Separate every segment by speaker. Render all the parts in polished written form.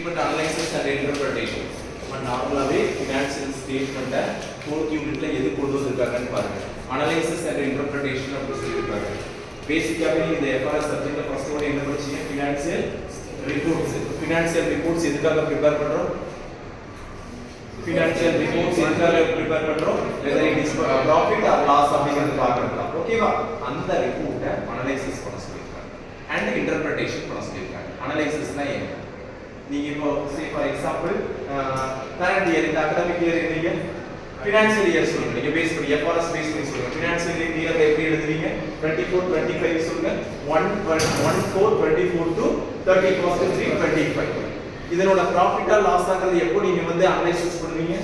Speaker 1: statement analysis and interpretation. நம்ம நார்மலாவே financial statement fourth unitல எது கொண்டு வந்திருக்காங்கன்னு பாருங்க. analysis and interpretation அப்படி சொல்லிருக்காங்க. பேசிக்காவே இந்த FRS சப்ஜெக்ட்ல ஃபர்ஸ்ட் ஒன் என்ன படிச்சீங்க? financial reports. financial reports எதுக்காக prepare பண்றோம்? financial reports எதுக்காக prepare பண்றோம்? whether it is profit or loss அப்படிங்கறது பார்க்கறோம். ஓகேவா? அந்த ரிப்போர்ட்டை அனலைசிஸ் பண்ண சொல்லிருக்காங்க and interpretation பண்ண சொல்லிருக்காங்க. அனலைசிஸ்னா என்ன? நீங்க இப்போ say for example current year இந்த academic year என்னங்க financial year சொல்லுங்க. நீங்க பேஸ் பண்ணி FRS பேஸ் பண்ணி சொல்லுங்க. financial year எப்படி எழுதுவீங்க? 24 25 சொல்லுங்க. 1/4 24 to 31st 3 25. இதனோட profit or loss ஆகிறது எப்போ நீங்க வந்து அனலைசிஸ் பண்ணுவீங்க?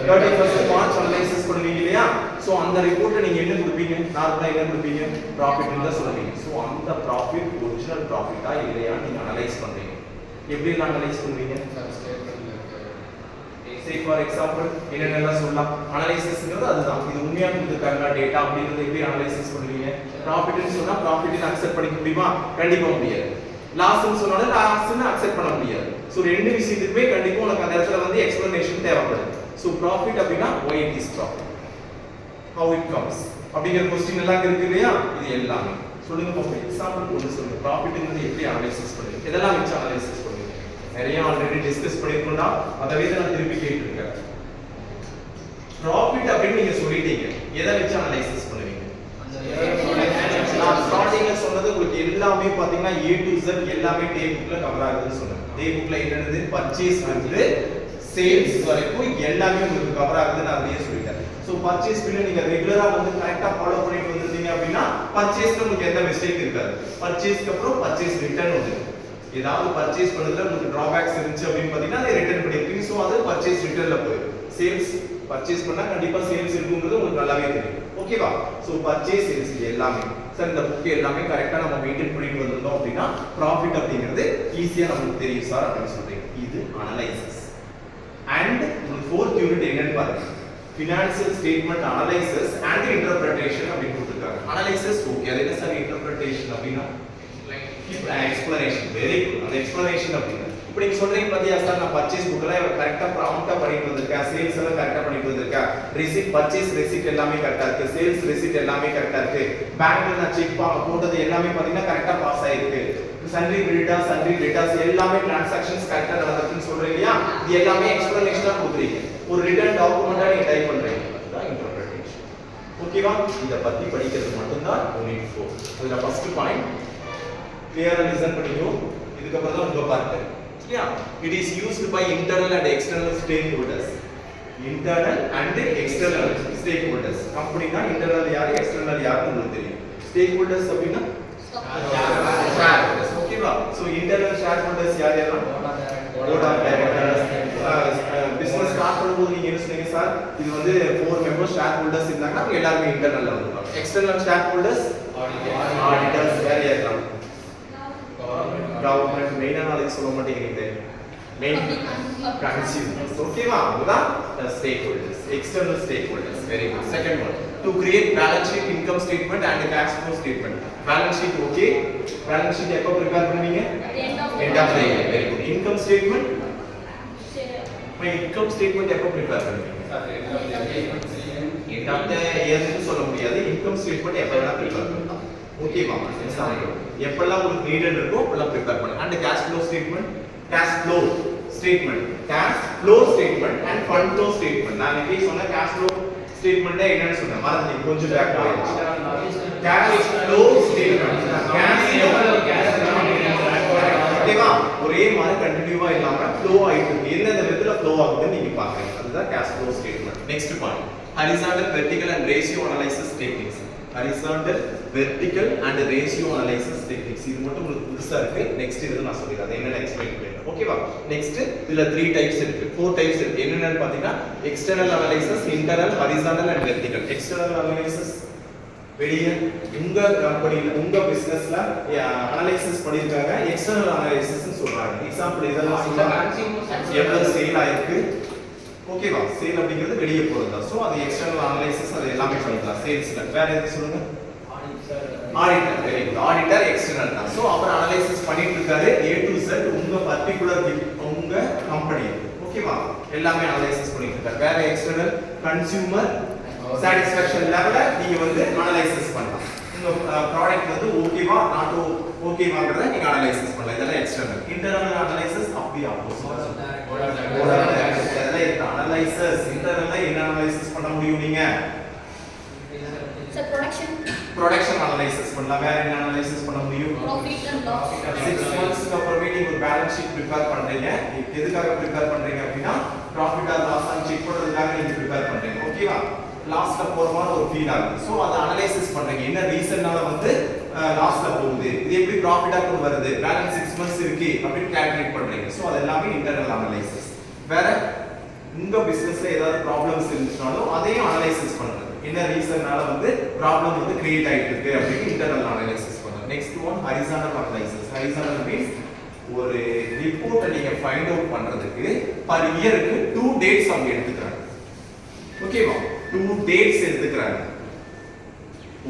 Speaker 1: 31st March அனலைசிஸ் பண்ணுவீங்க இல்லையா? சோ அந்த ரிப்போர்ட்டை நீங்க என்ன கொடுப்பீங்க? நார்மலா என்ன கொடுப்பீங்க? profit ன்னு தான் சொல்லுவீங்க. சோ அந்த profit ஒரிஜினல் profit-ஆ இல்லையா நீங்க அனலைஸ் பண்றீங்க. எப்படி அனலைஸ் பண்ணுவீங்க? say for example என்னென்னலாம் சொல்லலாம்? அனலைசிஸ்ங்கிறது அதுதான். இது உண்மையா கொடுத்திருக்காங்க டேட்டா அப்படிங்கறது எப்படி அனலைசிஸ் பண்ணுவீங்க? profit ன்னு சொன்னா profit ன்னு அக்செப்ட் பண்ணிக்க முடியுமா? கண்டிப்பா முடியாது. லாஸ் ன்னு சொன்னாலும் லாஸ் ன்னு அக்செப்ட் பண்ண முடியாது. சோ ரெண்டு விஷயத்துக்குமே கண்டிப்பா உங்களுக்கு அந்த இடத்துல வந்து எக்ஸ்பிளனேஷன் தேவைப்படுது. சோ profit அப்படினா why it is profit, how it comes அப்படிங்கிற क्वेश्चन எல்லாம் இருக்கு இல்லையா? இது எல்லாமே சொல்லுங்க பாப்போம். எக்ஸாம்பிள் கொண்டு சொல்லுங்க. profitங்கிறது எப்படி அனலைசிஸ் பண்ணுவீங்க? இதெல்லாம் வச்சு அனலைசிஸ் பண்ணுவீங்க. நிறைய ஆல்ரெடி டிஸ்கஸ் பண்ணிருக்கோம்டா. அதவே தான் நான் திருப்பி கேட்டிருக்கேன். profit அப்படின்னு நீங்க சொல்லிட்டீங்க. எதை வச்சு அனலைசிஸ் பண்ணுவீங்க? நான் ஸ்டார்டிங்ல சொன்னது உங்களுக்கு எல்லாமே பாத்தீங்கன்னா A to Z எல்லாமே டே புக்ல கவர் ஆகுதுன்னு சொன்னேன். டே புக்ல என்னது? பர்ச்சேஸ் வந்து சேல்ஸ் வரைக்கும் எல்லாமே உங்களுக்கு கவர் ஆகுதுன்னு நான் அதையே சொல்லிட்டேன். சோ பர்ச்சேஸ் பில்ல நீங்க ரெகுலரா வந்து கரெக்ட்டா ஃபாலோ பண்ணிட்டு வந்திருந்தீங்க அப்படினா பர்ச்சேஸ்ல உங்களுக்கு எந்த மிஸ்டேக் இருக்காது. பர்ச்சேஸ்க்கு அப்புறம் பர்ச்சேஸ் ரிட்டர்ன் வந்து ஏதாவது பர்ச்சேஸ் பண்ணதுல உங்களுக்கு டிராபேக்ஸ் இருந்துச்சு அப்படினு பாத்தீங்கன்னா அதை ரிட்டர்ன் பண்ணிருப்பீங்க. சோ அது பர்ச்சேஸ் ரிட்டர்ன்ல போயிடும். சேல்ஸ் பர்ச்சேஸ் பண்ணா கண்டிப்பா சேல்ஸ் இருக்குங்கிறது உங்களுக்கு நல்லாவே தெரியும். ஓகேவா? சோ பர்ச்சேஸ் சேல்ஸ் எல்லாமே சார் இந்த புக் எல்லாமே கரெக்ட்டா நம்ம மெயின்டைன் பண்ணிட்டு வந்திருந்தோம் அப்படினா ப்ராஃபிட் அப்படிங்கிறது ஈஸியா நமக்கு தெரியும் சார் அப்படி சொல்றீங்க. இது அனலைசிஸ். அண்ட் உங்களுக்கு ஃபோர்த் யூனிட் என்னன்னு பாருங்க. financial statement analysis and interpretation அப்படி கொடுத்திருக்காங்க. Analysis okay. அது என்ன சார் இன்டர்பிரேஷன் அப்படினா எக்ஸ்பிளனேஷன். Very good. அந்த எக்ஸ்பிளனேஷன் அப்படினா இப்போ நீங்க சொல்றீங்க பாத்தியா சார் நான் பர்ச்சேஸ் புக்ல கரெக்ட்டா ப்ராம்ப்ட்டா பண்ணிட்டு வந்திருக்கேன். சேல்ஸ் எல்லாம் கரெக்ட்டா பண்ணிட்டு வந்திருக்கேன். ரிசிப்ட் பர்ச்சேஸ் ரிசிப்ட் எல்லாமே கரெக்ட்டா இருக்கு. சேல்ஸ் ரிசிப்ட் எல்லாமே கரெக்ட்டா இருக்கு. பேங்க்ல நான் செக் போட்டது எல்லாமே பாத்தீங்கன்னா கரெக்ட்டா பாஸ் ஆயிருக்கு. சன்ரி கிரெடிட்டாஸ் சன்ரி டெட்டாஸ் எல்லாமே ட்ரான்சாக்ஷன்ஸ் கரெக்ட்டா நடந்துச்சுன்னு சொல்றீங்க இல்லையா? இது எல்லாமே எக்ஸ்பிளனேஷனா கொடுக்குறீங்க. ஒரு ரிட்டன் டாக்குமெண்டா நீங்க டைப் பண்றீங்க. அதுதான் இன்டர்பிரேஷன். ஓகேவா? இத பத்தி படிக்கிறது மட்டும் தான் யூனிட் 4. அதுல ஃபர்ஸ்ட் பாயிண்ட் கிளியரா லிசன் பண்ணிக்கோ. இதுக்கு அப்புறம் தான் உங்க பார்ட். சரியா? It is used by internal and external stakeholders. Internal and external stakeholders. கம்பெனினா இன்டர்னல் யாரு எக்ஸ்டர்னல் யாருன்னு உங்களுக்கு தெரியும். ஸ்டேக்ஹோல்டர்ஸ் அப்படினா ஷேர்ஹோல்டர்ஸ். ஓகேவா? சோ இன்டர்னல் ஷேர்ஹோல்டர்ஸ் யார் யாரெல்லாம்? Board of directors. Business start பண்ணும்போது நீங்க என்ன சொன்னீங்க சார்? இது வந்து 4 மெம்பர்ஸ் ஷேர்ஹோல்டர்ஸ் இருந்தாங்கன்னா அவங்க எல்லாரும் இன்டர்னல்ல வந்துருவாங்க. எக்ஸ்டர்னல் ஷேர்ஹோல்டர்ஸ் ஆடிட்டர்ஸ் வேற யாரெல்லாம்? கவர்மெண்ட் மெயினா நாளைக்கு சொல்ல மாட்டேங்கிறீங்க. Main consumers. ஓகேவா? அதுதான் stakeholders. External stakeholders. Very good. Second one to create balance sheet, income statement and cash flow statement. Balance sheet okay. Balance sheet எப்போ prepare பண்ணுவீங்க? End of the year. Very good. Income statement income statement எப்போ prepare பண்ணுவீங்க? End of the year னு சொல்ல முடியாது. income statement எப்போ வேணா prepare பண்ணலாம். ஓகேவா? எக்ஸாம்பிள் எப்பெல்லாம் உங்களுக்கு நீடட் இருக்கோ அப்பெல்லாம் prepare பண்ணுங்க. And cash flow statement, cash flow statement and fund flow statement. நான் எப்படி சொன்ன cash flow ஸ்டேட்மென்ட் என்னன்னு சொன்னேன் மறந்துட்டீங்க கொஞ்சம் பேக் ஆயிடுச்சு. கேஷ் ஃப்ளோ ஸ்டேட்மென்ட் ஓகேவா? ஒரே மாதிரி கண்டினியூவா இல்லாம ஃப்ளோ ஆயிட்டு இருக்கு. எந்த விதத்துல ஃப்ளோ ஆகுதுன்னு நீங்க பாக்குறீங்க. அதுதான் cash flow statement. Next point horizontal vertical and ratio analysis techniques. Horizontal vertical and ratio analysis techniques இது மட்டும் உங்களுக்கு புதுசா இருக்கு. நெக்ஸ்ட் இது நான் சொல்லிடுறேன். அது என்னன்னு எக்ஸ்பிளைன் பண்றேன். ஓகேவா? நெக்ஸ்ட் இதுல 3 டைப்ஸ் இருக்கு. 4 டைப்ஸ் இருக்கு. என்னென்னன்னு பாத்தீங்கன்னா external analysis, internal, horizontal and vertical. External analysis வெளிய உங்க கம்பெனில உங்க பிசினஸ்ல அனலைசிஸ் பண்ணிருக்காங்க. எக்ஸ்டர்னல் அனலைசிஸ் சொல்றாங்க. எக்ஸாம்பிள் இதெல்லாம் சொல்றாங்க. எவ்வளவு சேல் ஆயிருக்கு. ஓகேவா? சேல் அப்படிங்கிறது வெளிய போறது தான். சோ அது எக்ஸ்டர்னல் அனலைசிஸ் அது எல்லாமே பண்ணிக்கலாம். சேல்ஸ்ல வேற எது சொல்லுங்க? Auditor. Very good. Auditor external தான். சோ அவர் அனலைசிஸ் பண்ணிட்டு இருக்காரு A to Z உங்க பர்టిక్యులர் உங்க கம்பெனி. ஓகேவா? எல்லாமே அனலைசிஸ் பண்ணிட்டு இருக்காரு. வேற எக்ஸ்டர்னல் கன்சியூமர் சாட்டிஸ்ஃபேக்ஷன் லெவல்ல நீங்க வந்து அனலைசிஸ் பண்ணலாம். உங்க ப்ராடக்ட் வந்து ஓகேவா நாட் ஓகேவாங்கறத நீங்க அனலைசிஸ் பண்ணலாம். இதெல்லாம் எக்ஸ்டர்னல். இன்டர்னல் அனலைசிஸ் அப்படி ஆப்போசிட். இதெல்லாம் இருக்கு. அனலைசிஸ் இன்டர்னல்ல என்ன அனலைசிஸ் பண்ண முடியும் நீங்க?
Speaker 2: சார்
Speaker 1: ப்ரொடக்ஷன் அனலைசிஸ் பண்ணலாம். வேற என்ன அனலைசிஸ் பண்ண முடியும்?
Speaker 2: Profit and loss.
Speaker 1: 6 monthsக்கு அப்புறமே நீங்க ஒரு பேலன்ஸ் ஷீட் ப்ரிப்பேர் பண்றீங்க. எதுக்காக ப்ரிப்பேர் பண்றீங்க அப்படினா profit or loss on check பண்றதுக்காக நீங்க ப்ரிப்பேர் பண்றீங்க. ஓகேவா? லாஸ்ட்ல போறமான ஒரு ஃபீல் ஆகுது. சோ அத அனலைசிஸ் பண்றீங்க. என்ன ரீசன்னால வந்து லாஸ்ட்ல போகுது. இது எப்படி ப்ராஃபிட்டா கொண்டு வருது? பேலன்ஸ் 6 months இருக்கு அப்படி கால்குலேட் பண்றீங்க. சோ அது எல்லாமே இன்டர்னல் அனலைசிஸ். வேற உங்க பிசினஸ்ல ஏதாவது ப்ராப்ளம்ஸ் இருந்துச்சுனாலும் அதையும் அனலைசிஸ் பண்றது. என்ன ரீசன்னால வந்து ப்ராப்ளம் வந்து கிரியேட் ஆயிட்டு இருக்கு அப்படி இன்டர்னல் அனலைசிஸ் பண்றது. Next one horizontal analysis. Horizontal means ஒரு ரிப்போர்ட்டை நீங்க ஃபைண்ட் அவுட் பண்றதுக்கு பர் இயருக்கு 2 டேட்ஸ் அவங்க எடுத்துக்கறாங்க. ஓகேவா? 2 டேட்ஸ் எடுத்துக்கறாங்க.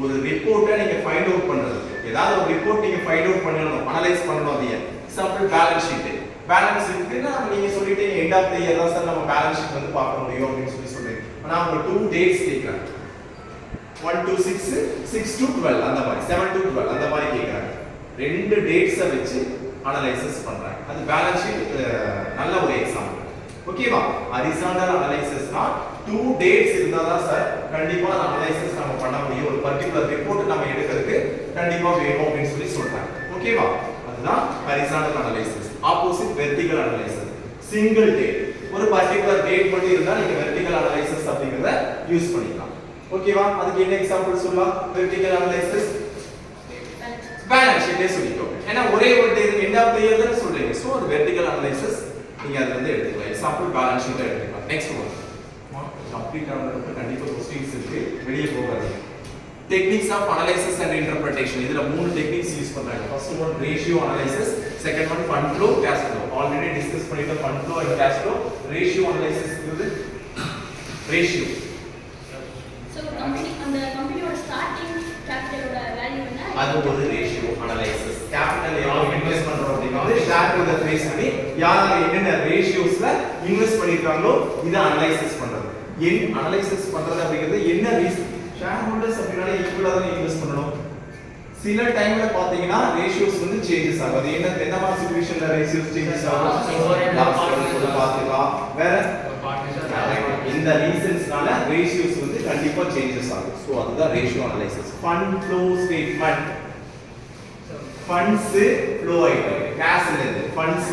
Speaker 1: ஒரு ரிப்போர்ட்டை நீங்க ஃபைண்ட் அவுட் பண்றதுக்கு ஏதாவது ஒரு ரிப்போர்ட் நீங்க ஃபைண்ட் அவுட் பண்ணணும், அனலைஸ் பண்ணணும். அது எக்ஸாம்பிள் பேலன்ஸ் ஷீட். பேலன்ஸ் இருக்குன்னா நீங்க சொல்லிட்டீங்க எண்ட் ஆஃப் தி இயர் தான் சார் நம்ம பேலன்ஸ் ஷீட் வந்து பார்க்க முடியும் அப்படின்னு சொல்றீங்க. ஆனா அவங்க 2 டேட்ஸ் கேக்குறாங்க. 1 to 6, 6 to 12 அந்த மாதிரி, 7 to 12 அந்த மாதிரி கேக்குறாங்க. ரெண்டு டேட்ஸை வச்சு அனலைசிஸ் பண்றாங்க. அது பேலன்ஸ் ஷீட் நல்ல ஒரு எக்ஸாம்பிள். ஓகேவா? ஹரிசாண்டல் அனலைசிஸ்னா 2 டேட்ஸ் இருந்தா தான் சார் கண்டிப்பா அந்த அனலைசிஸ் நம்ம பண்ண முடியும். ஒரு பர்టిక్యులர் ரிப்போர்ட் நம்ம எடுக்கிறதுக்கு கண்டிப்பா வேணும் அப்படின்னு சொல்றாங்க. ஓகேவா? அதுதான் horizontal analysis. Opposite vertical analysis. Single date. ஒரு பர்టిక్యులர் டேட் மட்டும் இருந்தா நீங்க வெர்டிகல் அனலைசிஸ் அப்படிங்கறத யூஸ் பண்ணிக்கலாம். ஓகேவா? அதுக்கு என்ன எக்ஸாம்பிள் சொல்லலாம்? வெர்டிகல் அனலைசிஸ் பேலன்ஸ் ஷீட்டே சொல்லிக்கோங்க. ஏன்னா ஒரே ஒரு day end of the year தான் சொல்றீங்க. சோ அது வெர்டிகல் அனலைசிஸ் நீங்க அதுல இருந்து எடுத்துக்கலாம். எக்ஸாம்பிள் பேலன்ஸ் ஷீட் எடுத்துக்கலாம். நெக்ஸ்ட் ஒன் கம்ப்ளீட் ஆனதுக்கு கண்டிப்பா क्वेश्चंस இருக்கு. வெளிய போகாதீங்க. Techniques of analysis and interpretation. இதுல மூணு டெக்னிக்ஸ் யூஸ் பண்றாங்க. First one ratio analysis, second one fund flow, cash flow. Already discuss பண்ணிட்ட fund flow and cash flow. Ratio analysis இது ரேஷியோ.
Speaker 2: சோ அந்த கம்பெனியோட ஸ்டார்டிங் கேபிட்டலோட வேல்யூ என்ன? அது
Speaker 1: ஒரு ரேஷியோ அனலைசிஸ். கேபிட்டல் எவ்வளவு இன்வெஸ்ட் பண்றோம் அப்படிங்கிறது ஷேர் ஹோல்டர் பேஸ் பண்ணி யாரால என்னென்ன ரேஷியோஸ்ல இன்வெஸ்ட் பண்ணிருக்காங்களோ இத அனலைசிஸ் பண்றது. அனலைசிஸ் பண்றது அப்படிங்கிறது என்ன ரீசன்? ஷேர் ஹோல்டர்ஸ் அப்படினாலே ஈக்குவலா தான் இன்வெஸ்ட் பண்ணணும். சில டைம்ல பாத்தீங்கன்னா ரேஷியோஸ் வந்து சேஞ்சஸ் ஆகும். அது என்ன எந்த மாதிரி சிச்சுவேஷன்ல ரேஷியோஸ் சேஞ்சஸ் ஆகும்? லாஸ்ட் பாத்துக்கலாம். வேற இந்த ரீசன்ஸ்னால ரேஷியோஸ் வந்து கண்டிப்பா சேஞ்சஸ் ஆகும். சோ அதுதான் ratio analysis. Fund flow statement. Funds flow ஆயிட்டு கேஷ் இல்ல ஃபண்ட்ஸ்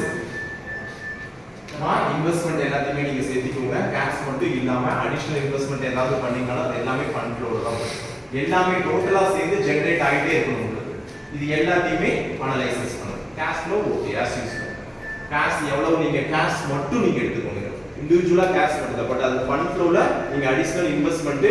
Speaker 1: இன்வெஸ்ட்மென்ட் எல்லாத்தையுமே நீங்க சேர்த்துக்கோங்க. கேஷ் மட்டும் இல்லாம அடிஷனல் இன்வெஸ்ட்மென்ட் ஏதாவது பண்ணீங்கன்னா அது எல்லாமே ஃபண்ட் ஃப்ளோல தான் வரும். எல்லாமே டோட்டலா சேர்ந்து ஜெனரேட் ஆயிட்டே இருக்கணும் உங்களுக்கு. இது எல்லாத்தையுமே அனலைசிஸ் பண்ணணும். Cash flow okay as usual. Cash எவ்வளவு நீங்க கேஷ் மட்டும் நீங்க எடுத்துக்கோங்க. இண்டிவிஜுவலா கேஷ் மட்டும். பட் அது ஃபண்ட் ஃப்ளோல நீங்க அடிஷனல் இன்வெஸ்ட்மென்ட்,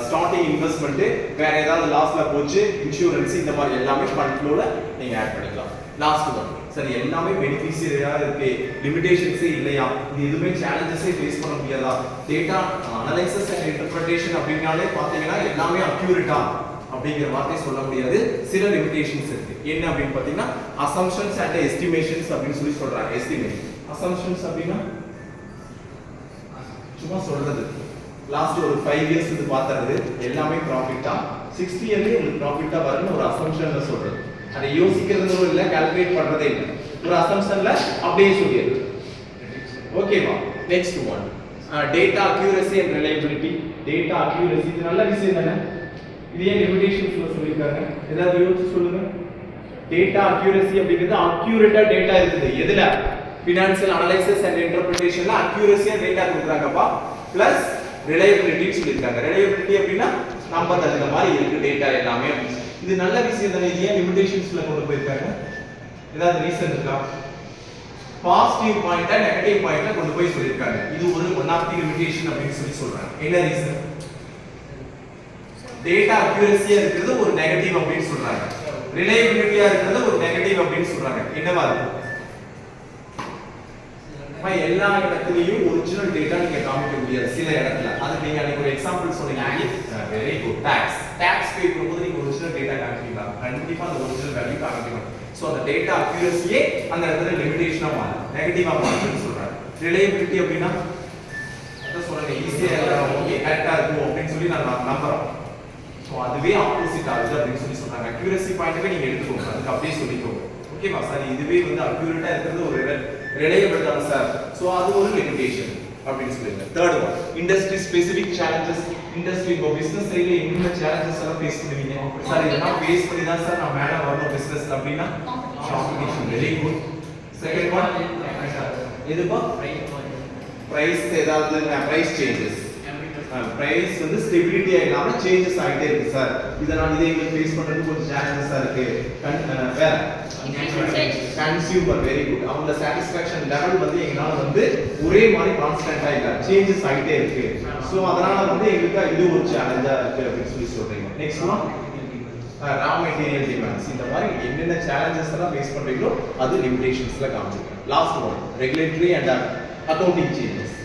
Speaker 1: ஸ்டார்டிங் இன்வெஸ்ட்மென்ட், வேற ஏதாவது லாஸ்ல போச்சு, இன்சூரன்ஸ், இந்த மாதிரி எல்லாமே ஃபண்ட் ஃப்ளோல நீங்க ஆட் பண்ணிக்கலாம். லாஸ்ட் ஒன் சரி எல்லாமே பெனிஃபிஷியரியா இருக்கு, லிமிடேஷன்ஸே இல்லையா, இது எதுவுமே சேலஞ்சஸே ஃபேஸ் பண்ண முடியாதா? டேட்டா அனலைசிஸ் அண்ட் இன்டர்பிரேஷன் அப்படினாலே பாத்தீங்கன்னா எல்லாமே அக்யூரேட்டா அப்படிங்கிற வார்த்தை சொல்ல முடியாது. சில லிமிடேஷன்ஸ் இருக்கு. என்ன அப்படின்னு பாத்தீங்கன்னா அசம்ப்ஷன்ஸ் அண்ட் எஸ்டிமேஷன்ஸ் அப்படின்னு சொல்லி சொல்றாங்க. எஸ்டிமேட் அசம்ப்ஷன்ஸ் அப்படின்னா சும்மா சொல்றது. லாஸ்ட் ஒரு 5 இயர்ஸ் இது பார்த்தறது எல்லாமே ப்ராஃபிட்டா 60 இயர்லயே உங்களுக்கு ப்ராஃபிட்டா வரும்னு ஒரு அசம்ப்ஷன்ல சொல்றது. அதை யோசிக்கிறதும் இல்ல, கால்குலேட் பண்றதே இல்ல, ஒரு அசம்ப்ஷன்ல அப்படியே சொல்லிடுது. ஓகேவா? Next one data accuracy and reliability. Data accuracy இது நல்ல விஷயம் தானே. இது ஏன் லிமிடேஷன்ஸ்ல சொல்லிருக்காங்க? ஏதாவது யோசிச்சு சொல்லுங்க. டேட்டா அக்யூரசி அப்படிங்கிறது அக்யூரேட்டா டேட்டா இருக்குது. எதுல? ஃபினான்ஷியல் அனலைசிஸ் அண்ட் இன்டர்பிரேஷன்ல அக்யூரசியா டேட்டா கொடுக்குறாங்கப்பா. பிளஸ் ரிலையபிலிட்டி சொல்லிருக்காங்க. ரிலையபிலிட்டி அப்படின்னா நம்பர் தகுந்த மாதிரி இருக்கு டேட்டா எல்லாமே. இது நல்ல விஷயம் தானே. இது ஏன் லிமிடேஷன்ஸ்ல கொண்டு போயிருக்காங்க? ஏதாவது ரீசன் இருக்கா? பாசிட்டிவ் பாயிண்டா நெகட்டிவ் பாயிண்ட்ல கொண்டு போய் சொல்லிருக்காங்க. இது ஒரு ஒன் ஆஃப் தி லிமிடேஷன் அப்படின்னு சொல்லி சொல்றாங்க. என்ன ரீசன்? டேட்டா அக்யூரசியா இருக்குது ஒரு நெகட்டிவ் அப்படின்னு சொல்றாங்க. ரிலையபிலிட்டியா இருக்குது ஒரு நெகட்டிவ் அப்படின்னு சொல்றாங்க. என்னவா இருக்கு? எல்லா இடத்துலயும் ஒரிஜினல் டேட்டா நீங்க காமிக்க முடியாது. சில இடத்துல அது நீங்க அன்னைக்கு ஒரு எக்ஸாம்பிள் சொன்னீங்க. Very good. Tax tax pay பண்ணும்போது நீங்க ஒரிஜினல் டேட்டா காமிப்பீங்களா? கண்டிப்பா அந்த ஒரிஜினல் வேல்யூ காமிக்கணும். சோ அந்த டேட்டா அக்யூரசியே அந்த இடத்துல லிமிடேஷனா மாறும், நெகட்டிவா மாறும்னு சொல்றாங்க. ரிலையபிலிட்டி அப்படின்னா அத சொல்றேன், ஈஸியா ஓகே கரெக்ட்டா இருக்கும் அப்படின்னு சொல்லி நான் நம்புறோம். சோ அதுவே ஆப்போசிட் ஆகுது அப்படின்னு சொல்லி சொல்றாங்க. அக்யூரசி பாயிண்ட்வே நீங்க எடுத்துக்கோங்க, அதுக்கு அப்படியே சொல்லிக்கோங்க. ஓகேவா சார்? இதுவே வந்து அக்யூரேட்டா இருக்கிறது ஒரு ரிலையபிள் தான் சார். சோ அது ஒரு லிமிடேஷன் அப்படின்னு சொல்லுங்க. Third one, industry specific challenges. Industry இப்போ பிசினஸ் சைடுல என்னென்ன சேலஞ்சஸ் எல்லாம் ஃபேஸ் பண்ணுவீங்க சார்? இதெல்லாம் ஃபேஸ் பண்ணி தான் சார் நான் மேல வரணும் பிசினஸ் அப்படின்னா competition. Very good. Second one எதுப்பா? பிரைஸ். ஏதாவது பிரைஸ் சேஞ்சஸ். பிரைஸ் வந்து ஸ்டெபிலிட்டியா இல்லாம சேஞ்சஸ் ஆகிட்டே இருக்கு சார். இதனால இதை எங்களுக்கு ஃபேஸ் பண்றது கொஞ்சம் சேலஞ்சஸா இருக்கு. வேற கன்சியூமர். Very good. அவங்க சாட்டிஸ்ஃபேக்ஷன் லெவல் வந்து எங்களால வந்து ஒரே மாதிரி கான்ஸ்டன்ட்டா இல்ல, சேஞ்சஸ் ஆகிட்டே இருக்கு. சோ அதனால வந்து எங்களுக்கு இது ஒரு சேலஞ்சா இருக்கு அப்படின்னு சொல்லி சொல்றீங்க. Next one raw material demands. இந்த மாதிரி என்னென்ன சேலஞ்சஸ் எல்லாம் ஃபேஸ் பண்றீங்களோ அது லிமிடேஷன்ஸ்ல காமிச்சிருக்கேன். Last one regulatory and accounting changes.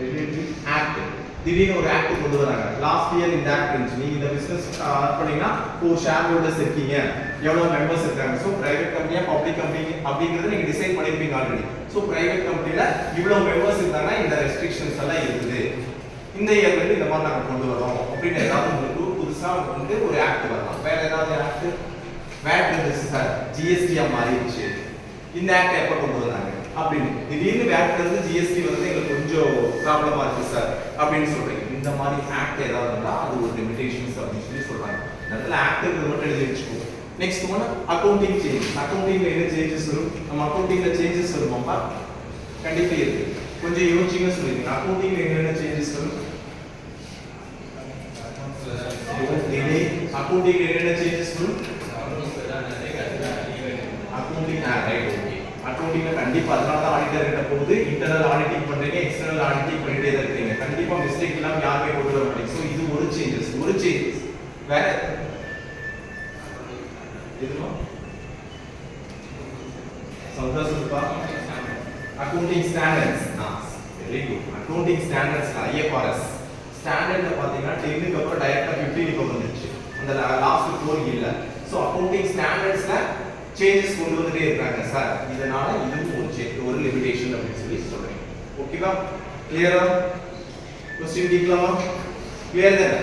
Speaker 1: Regulatory act. திடீர்னு ஒரு ஆக்ட் கொண்டு வராங்க. லாஸ்ட் இயர் இந்த ஆக்ட் இருந்துச்சு. நீங்க இந்த பிசினஸ் ஸ்டார்ட் பண்ணீங்கன்னா ஒரு ஷேர் ஹோல்டர்ஸ் இருக்கீங்க, எவ்வளவு மெம்பர்ஸ் இருக்காங்க. சோ பிரைவேட் கம்பெனியா பப்ளிக் கம்பெனி அப்படிங்கறது நீங்க டிசைட் பண்ணிருப்பீங்க ஆல்ரெடி. சோ பிரைவேட் கம்பெனில இவ்வளவு மெம்பர்ஸ் இருந்தாங்கன்னா இந்த ரெஸ்ட்ரிக்ஷன்ஸ் எல்லாம் இருக்குது. இந்த இயர்ல இருந்து இந்த மாதிரி நாங்க கொண்டு வரோம் அப்படின்னு ஏதாவது உங்களுக்கு புதுசா வந்து ஒரு ஆக்ட் வரலாம். வேற ஏதாவது ஆக்ட்? வேட் இருந்துச்சு சார், ஜிஎஸ்டியா மாறிடுச்சு. இந்த ஆக்ட் எப்ப கொண்டு வந்தாங்க அப்படின்னு திடீர்னு வேட்ல இருந்து ஜிஎஸ்டி வந்து எங்களுக்கு கொஞ்சம் ப்ராப்ளமா இருக்கு சார் அப்படின்னு சொல்றீங்க. இந்த மாதிரி ஆக்ட் ஏதாவது இருந்தா அது ஒரு லிமிடேஷன்ஸ் அப்படின்னு சொல்லி சொல்றாங்க. அதனால ஆக்ட் மட்டும் எழுதி வச்சுக்கோங்க. Next one accounting changes. அக்கவுண்டிங்ல என்ன சேஞ்சஸ் வரும்? நம்ம அக்கவுண்டிங்ல சேஞ்சஸ் வருமாப்பா? கண்டிப்பா இருக்கு. கொஞ்சம் யோசிச்சுங்க சொல்லுங்க. அக்கவுண்டிங்ல என்னென்ன சேஞ்சஸ் வரும்? அக்கவுண்டிங்ல என்னென்ன சேஞ்சஸ் வரும்? Accounting right. ஓகே. அக்கவுண்டிங்ல கண்டிப்பா அதனால தான் ஆடிட்டர் கிட்ட போகுது. இன்டர்னல் ஆடிட்டிங் பண்றீங்க, எக்ஸ்டர்னல் ஆடிட்டிங் பண்ணிட்டே தான் இருக்கீங்க. கண்டிப்பா மிஸ்டேக் இல்லாம யாருமே கொண்டு வர மாட்டீங்க. சோ இது ஒரு சேஞ்சஸ். ஒரு சேஞ்சஸ். வேற எதுமா சந்தோஷப்பா? Accounting standards. Very good. Accounting standards IFRS ஸ்டாண்டர்ட்ல பாத்தீங்கன்னா 10 க்கு அப்புறம் டைரக்டா 15 க்கு வந்துருச்சு. அந்த லாஸ்ட் 4 இல்ல. சோ அக்கவுண்டிங் ஸ்டாண்டர்ட்ஸ்ல சேஞ்சஸ் கொண்டு வந்துட்டே இருக்காங்க சார். இதனால இதுவும் ஒரு லிமிடேஷன் அப்படின்னு சொல்லி சொல்றேன். ஓகேவா? கிளியரா? क्वेश्चन கேட்கலாமா? கிளியர் தானே?